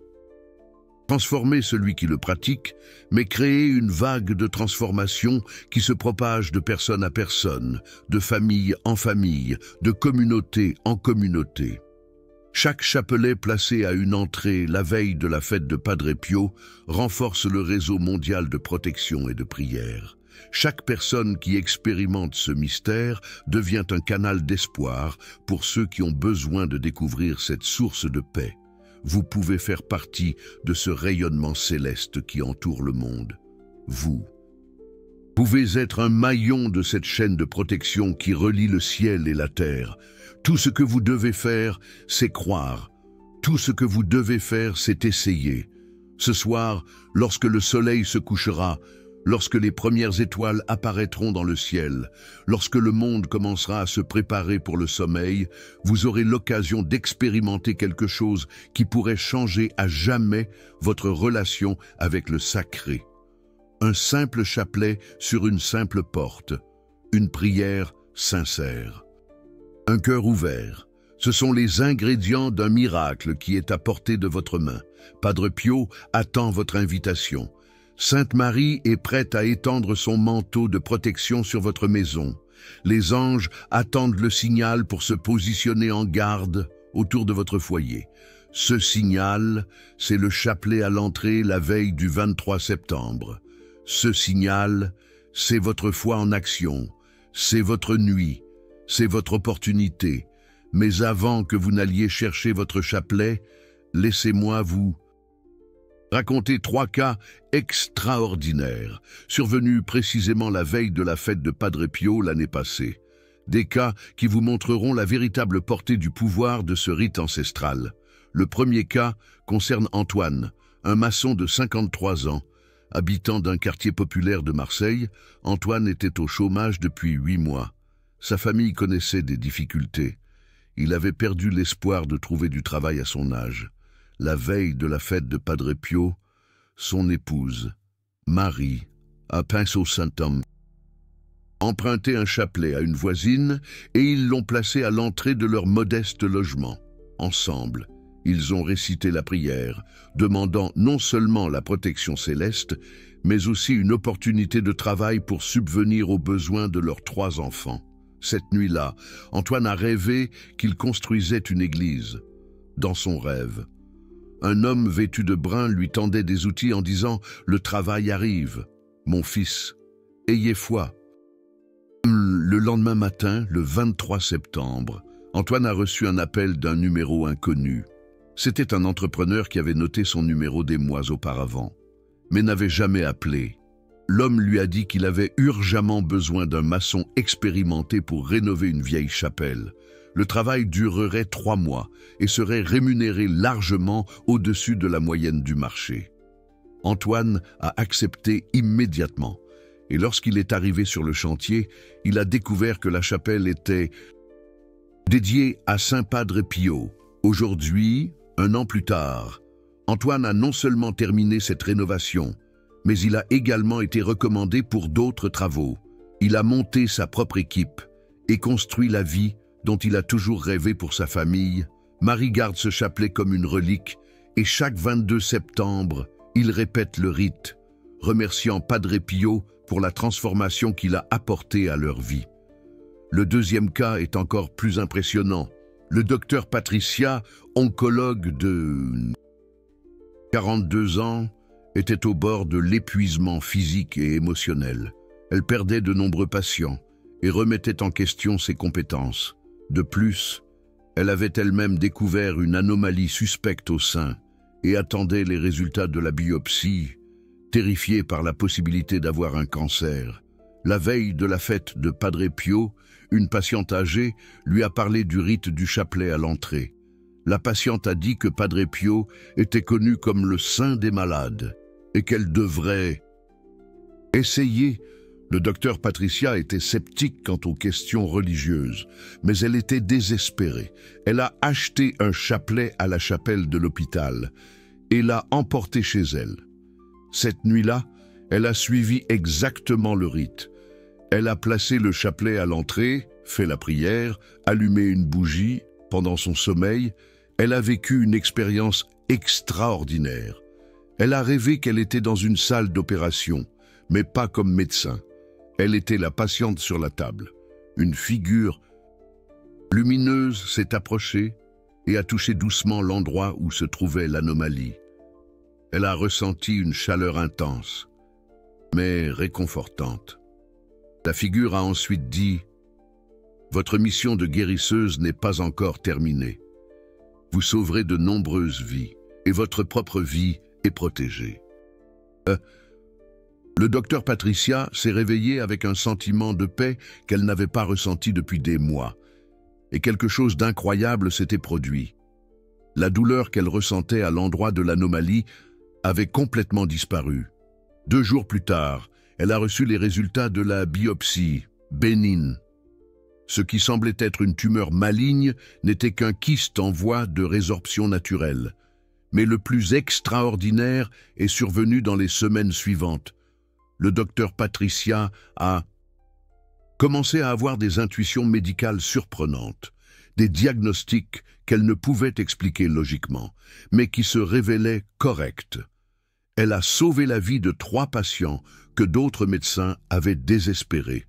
transformer celui qui le pratique, mais créer une vague de transformation qui se propage de personne à personne, de famille en famille, de communauté en communauté. Chaque chapelet placé à une entrée la veille de la fête de Padre Pio renforce le réseau mondial de protection et de prière. Chaque personne qui expérimente ce mystère devient un canal d'espoir pour ceux qui ont besoin de découvrir cette source de paix. Vous pouvez faire partie de ce rayonnement céleste qui entoure le monde. Vous pouvez être un maillon de cette chaîne de protection qui relie le ciel et la terre. Tout ce que vous devez faire, c'est croire. Tout ce que vous devez faire, c'est essayer. Ce soir, lorsque le soleil se couchera, lorsque les premières étoiles apparaîtront dans le ciel, lorsque le monde commencera à se préparer pour le sommeil, vous aurez l'occasion d'expérimenter quelque chose qui pourrait changer à jamais votre relation avec le sacré. Un simple chapelet sur une simple porte, une prière sincère. Un cœur ouvert, ce sont les ingrédients d'un miracle qui est à portée de votre main. Padre Pio attend votre invitation. Sainte Marie est prête à étendre son manteau de protection sur votre maison. Les anges attendent le signal pour se positionner en garde autour de votre foyer. Ce signal, c'est le chapelet à l'entrée la veille du 23 septembre. Ce signal, c'est votre foi en action, c'est votre nuit, C'est votre opportunité. Mais avant que vous n'alliez chercher votre chapelet, laissez-moi vous raconter 3 cas extraordinaires, survenus précisément la veille de la fête de Padre Pio l'année passée. Des cas qui vous montreront la véritable portée du pouvoir de ce rite ancestral. Le premier cas concerne Antoine, un maçon de 53 ans. Habitant d'un quartier populaire de Marseille, Antoine était au chômage depuis 8 mois. Sa famille connaissait des difficultés. Il avait perdu l'espoir de trouver du travail à son âge. La veille de la fête de Padre Pio, son épouse, Marie, a pince au Saint-Homme, emprunté un chapelet à une voisine et ils l'ont placé à l'entrée de leur modeste logement. Ensemble, ils ont récité la prière, demandant non seulement la protection céleste, mais aussi une opportunité de travail pour subvenir aux besoins de leurs 3 enfants. Cette nuit-là, Antoine a rêvé qu'il construisait une église. Dans son rêve, un homme vêtu de brun lui tendait des outils en disant « Le travail arrive, mon fils, ayez foi ». Le lendemain matin, le 23 septembre, Antoine a reçu un appel d'un numéro inconnu. C'était un entrepreneur qui avait noté son numéro des mois auparavant, mais n'avait jamais appelé. L'homme lui a dit qu'il avait urgemment besoin d'un maçon expérimenté pour rénover une vieille chapelle. Le travail durerait 3 mois et serait rémunéré largement au-dessus de la moyenne du marché. Antoine a accepté immédiatement. Et lorsqu'il est arrivé sur le chantier, il a découvert que la chapelle était dédiée à Saint Padre Pio. Aujourd'hui, 1 an plus tard, Antoine a non seulement terminé cette rénovation, mais il a également été recommandé pour d'autres travaux. Il a monté sa propre équipe et construit la vie dont il a toujours rêvé pour sa famille. Marie garde ce chapelet comme une relique et chaque 22 septembre, il répète le rite, remerciant Padre Pio pour la transformation qu'il a apportée à leur vie. Le deuxième cas est encore plus impressionnant. Le docteur Patricia, oncologue de 42 ans, était au bord de l'épuisement physique et émotionnel. Elle perdait de nombreux patients et remettait en question ses compétences. De plus, elle avait elle-même découvert une anomalie suspecte au sein et attendait les résultats de la biopsie, terrifiée par la possibilité d'avoir un cancer. La veille de la fête de Padre Pio, une patiente âgée lui a parlé du rite du chapelet à l'entrée. La patiente a dit que Padre Pio était connu comme le saint des malades et qu'elle devrait essayer. Le docteur Patricia était sceptique quant aux questions religieuses, mais elle était désespérée. Elle a acheté un chapelet à la chapelle de l'hôpital et l'a emporté chez elle. Cette nuit-là, elle a suivi exactement le rite. Elle a placé le chapelet à l'entrée, fait la prière, allumé une bougie. Pendant son sommeil, elle a vécu une expérience extraordinaire. Elle a rêvé qu'elle était dans une salle d'opération, mais pas comme médecin. Elle était la patiente sur la table. Une figure lumineuse s'est approchée et a touché doucement l'endroit où se trouvait l'anomalie. Elle a ressenti une chaleur intense, mais réconfortante. La figure a ensuite dit « Votre mission de guérisseuse n'est pas encore terminée. Vous sauverez de nombreuses vies et votre propre vie est protégée. » Le docteur Patricia s'est réveillée avec un sentiment de paix qu'elle n'avait pas ressenti depuis des mois. Et quelque chose d'incroyable s'était produit. La douleur qu'elle ressentait à l'endroit de l'anomalie avait complètement disparu. 2 jours plus tard, elle a reçu les résultats de la biopsie bénigne. Ce qui semblait être une tumeur maligne n'était qu'un kyste en voie de résorption naturelle. Mais le plus extraordinaire est survenu dans les semaines suivantes. Le docteur Patricia a commencé à avoir des intuitions médicales surprenantes, des diagnostics qu'elle ne pouvait expliquer logiquement, mais qui se révélaient corrects. Elle a sauvé la vie de 3 patients que d'autres médecins avaient désespérés,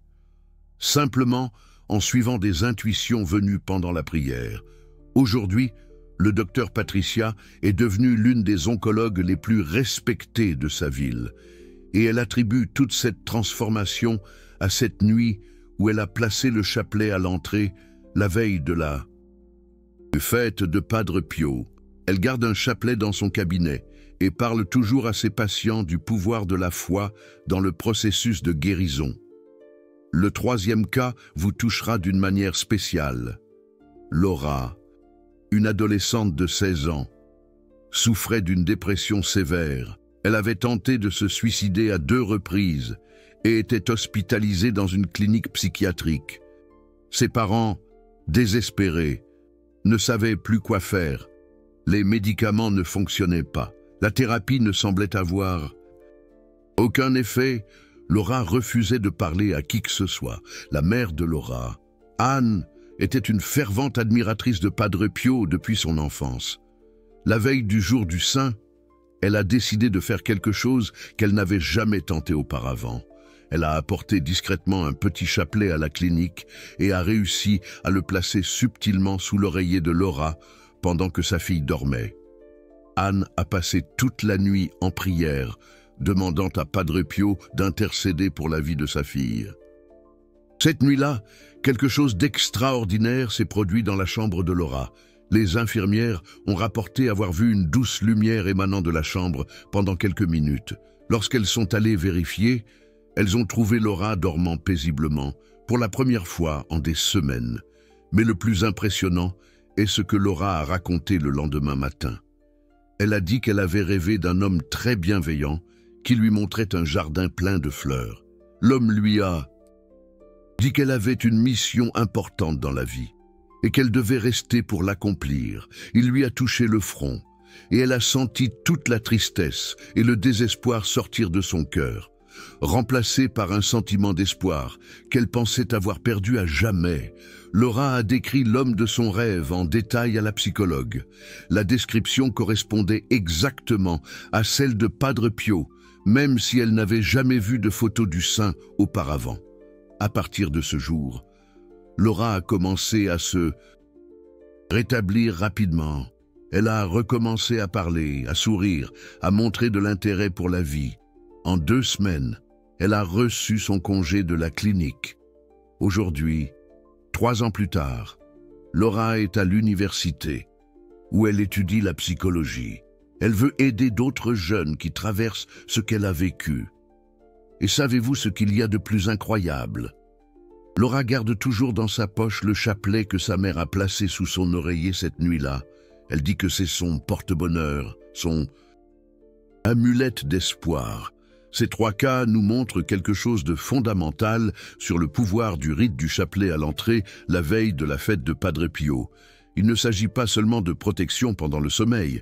simplement en suivant des intuitions venues pendant la prière. Aujourd'hui, le docteur Patricia est devenue l'une des oncologues les plus respectées de sa ville, et elle attribue toute cette transformation à cette nuit où elle a placé le chapelet à l'entrée la veille de la fête de Padre Pio. Elle garde un chapelet dans son cabinet et parle toujours à ses patients du pouvoir de la foi dans le processus de guérison. Le troisième cas vous touchera d'une manière spéciale. Laura, une adolescente de 16 ans, souffrait d'une dépression sévère. Elle avait tenté de se suicider à 2 reprises et était hospitalisée dans une clinique psychiatrique. Ses parents, désespérés, ne savaient plus quoi faire. Les médicaments ne fonctionnaient pas. La thérapie ne semblait avoir aucun effet. Laura refusait de parler à qui que ce soit. La mère de Laura, Anne, était une fervente admiratrice de Padre Pio depuis son enfance. La veille du jour du saint, elle a décidé de faire quelque chose qu'elle n'avait jamais tenté auparavant. Elle a apporté discrètement un petit chapelet à la clinique et a réussi à le placer subtilement sous l'oreiller de Laura pendant que sa fille dormait. Anne a passé toute la nuit en prière, demandant à Padre Pio d'intercéder pour la vie de sa fille. Cette nuit-là, quelque chose d'extraordinaire s'est produit dans la chambre de Laura. Les infirmières ont rapporté avoir vu une douce lumière émanant de la chambre pendant quelques minutes. Lorsqu'elles sont allées vérifier, elles ont trouvé Laura dormant paisiblement, pour la première fois en des semaines. Mais le plus impressionnant est ce que Laura a raconté le lendemain matin. Elle a dit qu'elle avait rêvé d'un homme très bienveillant qui lui montrait un jardin plein de fleurs. L'homme lui a dit qu'elle avait une mission importante dans la vie et qu'elle devait rester pour l'accomplir. Il lui a touché le front et elle a senti toute la tristesse et le désespoir sortir de son cœur, remplacé par un sentiment d'espoir qu'elle pensait avoir perdu à jamais. Laura a décrit l'homme de son rêve en détail à la psychologue. La description correspondait exactement à celle de Padre Pio, même si elle n'avait jamais vu de photo du saint auparavant. À partir de ce jour, Laura a commencé à se rétablir rapidement. Elle a recommencé à parler, à sourire, à montrer de l'intérêt pour la vie. En 2 semaines, elle a reçu son congé de la clinique. Aujourd'hui, 3 ans plus tard, Laura est à l'université, où elle étudie la psychologie. Elle veut aider d'autres jeunes qui traversent ce qu'elle a vécu. Et savez-vous ce qu'il y a de plus incroyable? Laura garde toujours dans sa poche le chapelet que sa mère a placé sous son oreiller cette nuit-là. Elle dit que c'est son porte-bonheur, son amulette d'espoir. Ces 3 cas nous montrent quelque chose de fondamental sur le pouvoir du rite du chapelet à l'entrée la veille de la fête de Padre Pio. Il ne s'agit pas seulement de protection pendant le sommeil.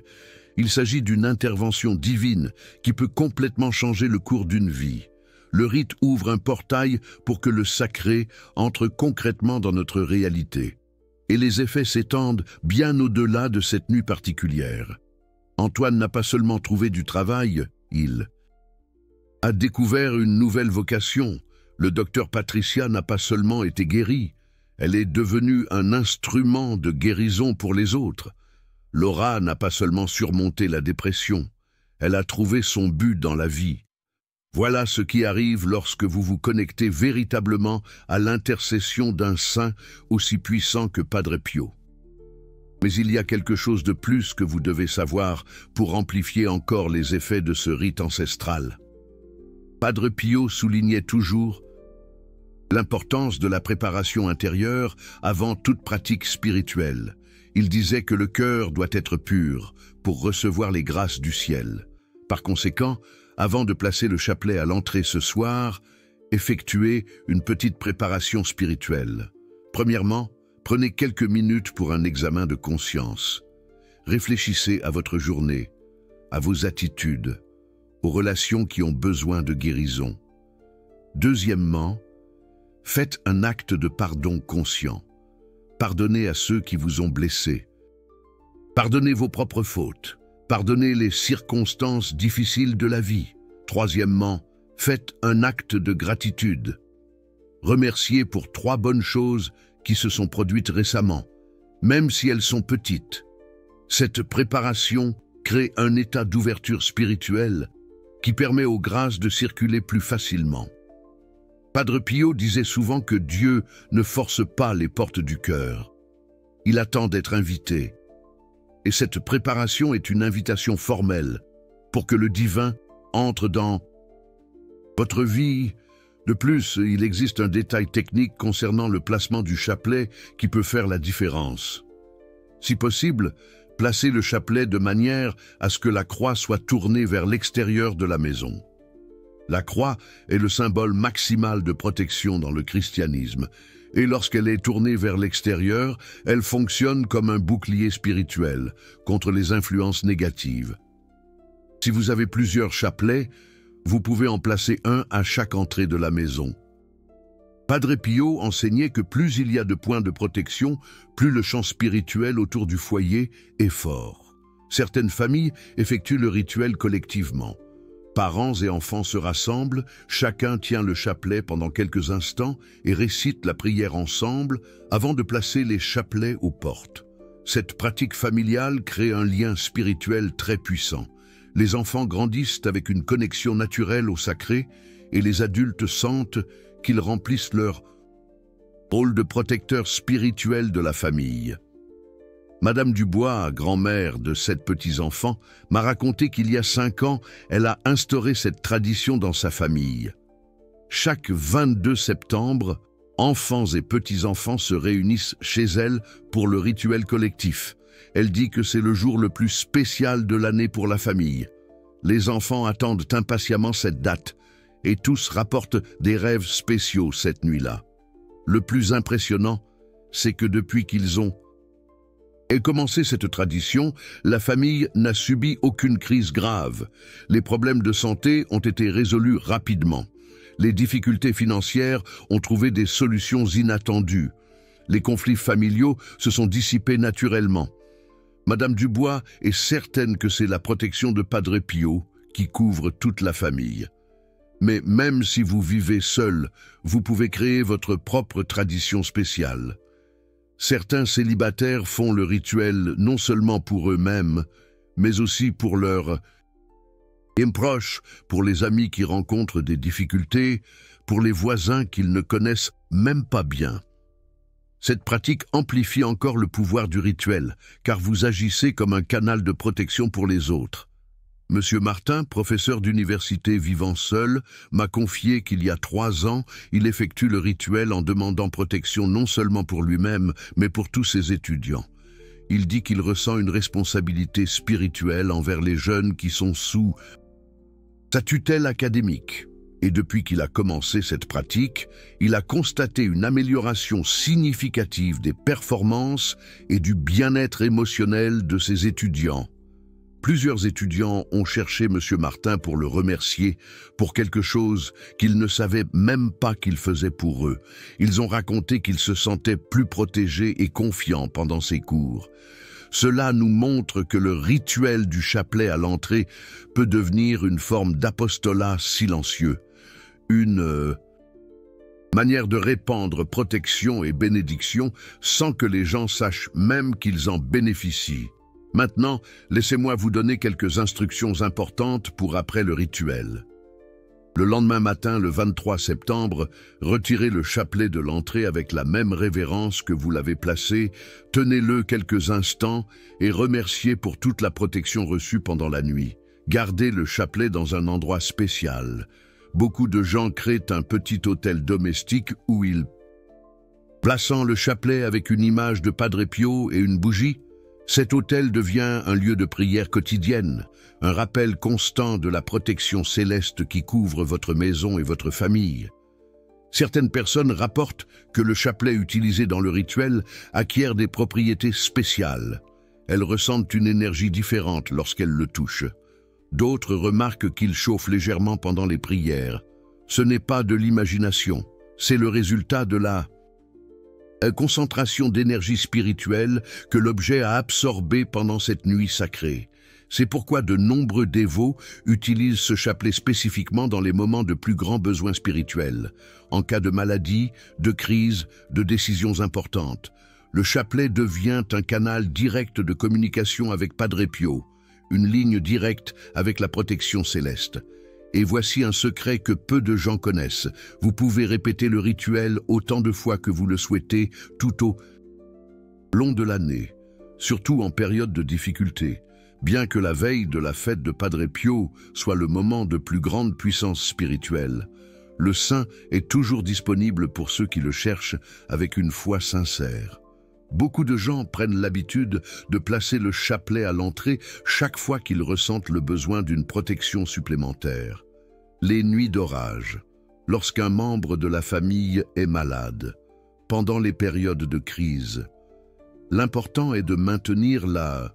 Il s'agit d'une intervention divine qui peut complètement changer le cours d'une vie. Le rite ouvre un portail pour que le sacré entre concrètement dans notre réalité. Et les effets s'étendent bien au-delà de cette nuit particulière. Antoine n'a pas seulement trouvé du travail, il a découvert une nouvelle vocation. Le docteur Patricia n'a pas seulement été guérie, elle est devenue un instrument de guérison pour les autres. Laura n'a pas seulement surmonté la dépression, elle a trouvé son but dans la vie. Voilà ce qui arrive lorsque vous vous connectez véritablement à l'intercession d'un saint aussi puissant que Padre Pio. Mais il y a quelque chose de plus que vous devez savoir pour amplifier encore les effets de ce rite ancestral. Padre Pio soulignait toujours l'importance de la préparation intérieure avant toute pratique spirituelle. Il disait que le cœur doit être pur pour recevoir les grâces du ciel. Par conséquent, avant de placer le chapelet à l'entrée ce soir, effectuez une petite préparation spirituelle. Premièrement, prenez quelques minutes pour un examen de conscience. Réfléchissez à votre journée, à vos attitudes, aux relations qui ont besoin de guérison. Deuxièmement, faites un acte de pardon conscient. Pardonnez à ceux qui vous ont blessé. Pardonnez vos propres fautes. Pardonnez les circonstances difficiles de la vie. Troisièmement, faites un acte de gratitude. Remerciez pour 3 bonnes choses qui se sont produites récemment, même si elles sont petites. Cette préparation crée un état d'ouverture spirituelle qui permet aux grâces de circuler plus facilement. Padre Pio disait souvent que Dieu ne force pas les portes du cœur. Il attend d'être invité. Et cette préparation est une invitation formelle pour que le divin entre dans votre vie. De plus, il existe un détail technique concernant le placement du chapelet qui peut faire la différence. Si possible, placez le chapelet de manière à ce que la croix soit tournée vers l'extérieur de la maison. La croix est le symbole maximal de protection dans le christianisme, et lorsqu'elle est tournée vers l'extérieur, elle fonctionne comme un bouclier spirituel contre les influences négatives. Si vous avez plusieurs chapelets, vous pouvez en placer un à chaque entrée de la maison. Padre Pio enseignait que plus il y a de points de protection, plus le champ spirituel autour du foyer est fort. Certaines familles effectuent le rituel collectivement. Parents et enfants se rassemblent, chacun tient le chapelet pendant quelques instants et récite la prière ensemble avant de placer les chapelets aux portes. Cette pratique familiale crée un lien spirituel très puissant. Les enfants grandissent avec une connexion naturelle au sacré et les adultes sentent qu'ils remplissent leur rôle de protecteur spirituel de la famille. Madame Dubois, grand-mère de 7 petits-enfants, m'a raconté qu'il y a 5 ans, elle a instauré cette tradition dans sa famille. Chaque 22 septembre, enfants et petits-enfants se réunissent chez elle pour le rituel collectif. Elle dit que c'est le jour le plus spécial de l'année pour la famille. Les enfants attendent impatiemment cette date et tous rapportent des rêves spéciaux cette nuit-là. Le plus impressionnant, c'est que depuis qu'ils ont commencé cette tradition, la famille n'a subi aucune crise grave. Les problèmes de santé ont été résolus rapidement. Les difficultés financières ont trouvé des solutions inattendues. Les conflits familiaux se sont dissipés naturellement. Madame Dubois est certaine que c'est la protection de Padre Pio qui couvre toute la famille. Mais même si vous vivez seul, vous pouvez créer votre propre tradition spéciale. Certains célibataires font le rituel non seulement pour eux-mêmes, mais aussi pour leurs proches, pour les amis qui rencontrent des difficultés, pour les voisins qu'ils ne connaissent même pas bien. Cette pratique amplifie encore le pouvoir du rituel, car vous agissez comme un canal de protection pour les autres. Monsieur Martin, professeur d'université vivant seul, m'a confié qu'il y a 3 ans, il effectue le rituel en demandant protection non seulement pour lui-même, mais pour tous ses étudiants. Il dit qu'il ressent une responsabilité spirituelle envers les jeunes qui sont sous sa tutelle académique. Et depuis qu'il a commencé cette pratique, il a constaté une amélioration significative des performances et du bien-être émotionnel de ses étudiants. Plusieurs étudiants ont cherché M. Martin pour le remercier pour quelque chose qu'ils ne savaient même pas qu'il faisait pour eux. Ils ont raconté qu'ils se sentaient plus protégés et confiants pendant ces cours. Cela nous montre que le rituel du chapelet à l'entrée peut devenir une forme d'apostolat silencieux, une manière de répandre protection et bénédiction sans que les gens sachent même qu'ils en bénéficient. Maintenant, laissez-moi vous donner quelques instructions importantes pour après le rituel. Le lendemain matin, le 23 septembre, retirez le chapelet de l'entrée avec la même révérence que vous l'avez placé, tenez-le quelques instants et remerciez pour toute la protection reçue pendant la nuit. Gardez le chapelet dans un endroit spécial. Beaucoup de gens créent un petit autel domestique où ils plaçant le chapelet avec une image de Padre Pio et une bougie. Cet autel devient un lieu de prière quotidienne, un rappel constant de la protection céleste qui couvre votre maison et votre famille. Certaines personnes rapportent que le chapelet utilisé dans le rituel acquiert des propriétés spéciales. Elles ressentent une énergie différente lorsqu'elles le touchent. D'autres remarquent qu'il chauffe légèrement pendant les prières. Ce n'est pas de l'imagination, c'est le résultat de la concentration d'énergie spirituelle que l'objet a absorbée pendant cette nuit sacrée. C'est pourquoi de nombreux dévots utilisent ce chapelet spécifiquement dans les moments de plus grands besoins spirituels, en cas de maladie, de crise, de décisions importantes. Le chapelet devient un canal direct de communication avec Padre Pio, une ligne directe avec la protection céleste. Et voici un secret que peu de gens connaissent. Vous pouvez répéter le rituel autant de fois que vous le souhaitez, tout au long de l'année, surtout en période de difficulté. Bien que la veille de la fête de Padre Pio soit le moment de plus grande puissance spirituelle, le saint est toujours disponible pour ceux qui le cherchent avec une foi sincère. Beaucoup de gens prennent l'habitude de placer le chapelet à l'entrée chaque fois qu'ils ressentent le besoin d'une protection supplémentaire. Les nuits d'orage, lorsqu'un membre de la famille est malade, pendant les périodes de crise. L'important est de maintenir la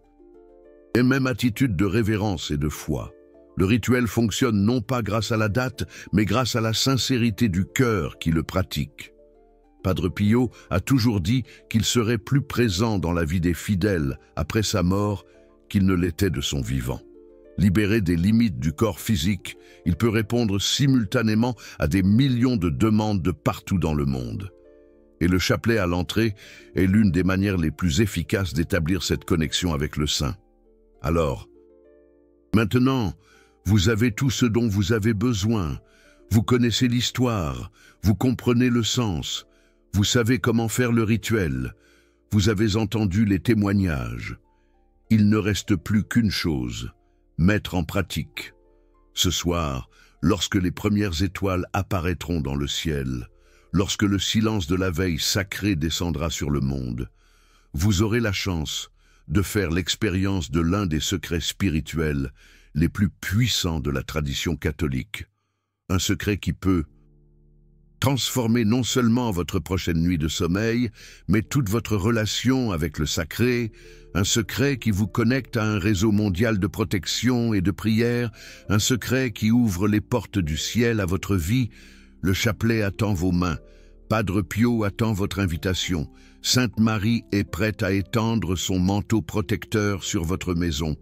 même attitude de révérence et de foi. Le rituel fonctionne non pas grâce à la date, mais grâce à la sincérité du cœur qui le pratique. Padre Pio a toujours dit qu'il serait plus présent dans la vie des fidèles après sa mort qu'il ne l'était de son vivant. Libéré des limites du corps physique, il peut répondre simultanément à des millions de demandes de partout dans le monde. Et le chapelet à l'entrée est l'une des manières les plus efficaces d'établir cette connexion avec le saint. Alors, maintenant, vous avez tout ce dont vous avez besoin. Vous connaissez l'histoire, vous comprenez le sens, vous savez comment faire le rituel, vous avez entendu les témoignages. Il ne reste plus qu'une chose, mettre en pratique. Ce soir, lorsque les premières étoiles apparaîtront dans le ciel, lorsque le silence de la veille sacrée descendra sur le monde, vous aurez la chance de faire l'expérience de l'un des secrets spirituels les plus puissants de la tradition catholique. Un secret qui peut transformer non seulement votre prochaine nuit de sommeil, mais toute votre relation avec le sacré, un secret qui vous connecte à un réseau mondial de protection et de prière, un secret qui ouvre les portes du ciel à votre vie. Le chapelet attend vos mains, Padre Pio attend votre invitation, Sainte Marie est prête à étendre son manteau protecteur sur votre maison.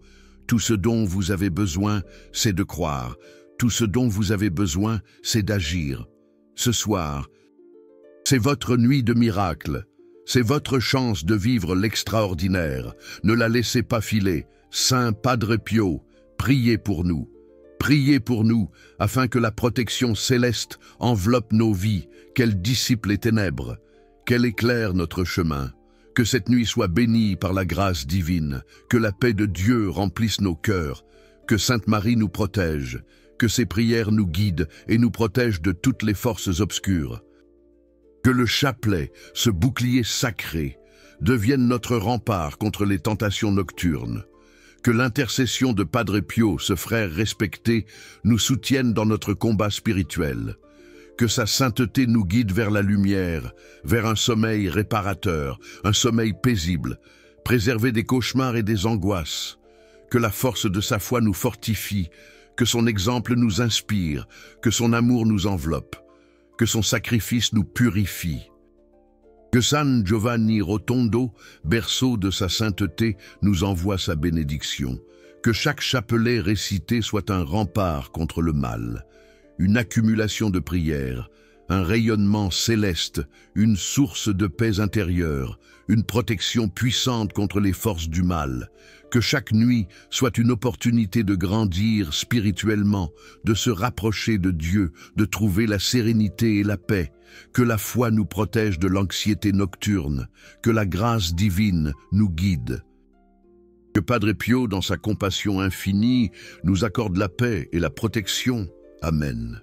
Tout ce dont vous avez besoin, c'est de croire. Tout ce dont vous avez besoin, c'est d'agir. Ce soir, c'est votre nuit de miracle. C'est votre chance de vivre l'extraordinaire. Ne la laissez pas filer. Saint Padre Pio, priez pour nous. Priez pour nous, afin que la protection céleste enveloppe nos vies, qu'elle dissipe les ténèbres, qu'elle éclaire notre chemin. Que cette nuit soit bénie par la grâce divine, que la paix de Dieu remplisse nos cœurs, que Sainte Marie nous protège, que ses prières nous guident et nous protègent de toutes les forces obscures. Que le chapelet, ce bouclier sacré, devienne notre rempart contre les tentations nocturnes. Que l'intercession de Padre Pio, ce frère respecté, nous soutienne dans notre combat spirituel. Que sa sainteté nous guide vers la lumière, vers un sommeil réparateur, un sommeil paisible, préservé des cauchemars et des angoisses. Que la force de sa foi nous fortifie, que son exemple nous inspire, que son amour nous enveloppe, que son sacrifice nous purifie. Que San Giovanni Rotondo, berceau de sa sainteté, nous envoie sa bénédiction. Que chaque chapelet récité soit un rempart contre le mal, une accumulation de prières, un rayonnement céleste, une source de paix intérieure, une protection puissante contre les forces du mal. Que chaque nuit soit une opportunité de grandir spirituellement, de se rapprocher de Dieu, de trouver la sérénité et la paix. Que la foi nous protège de l'anxiété nocturne, que la grâce divine nous guide. Que Padre Pio, dans sa compassion infinie, nous accorde la paix et la protection. Amen.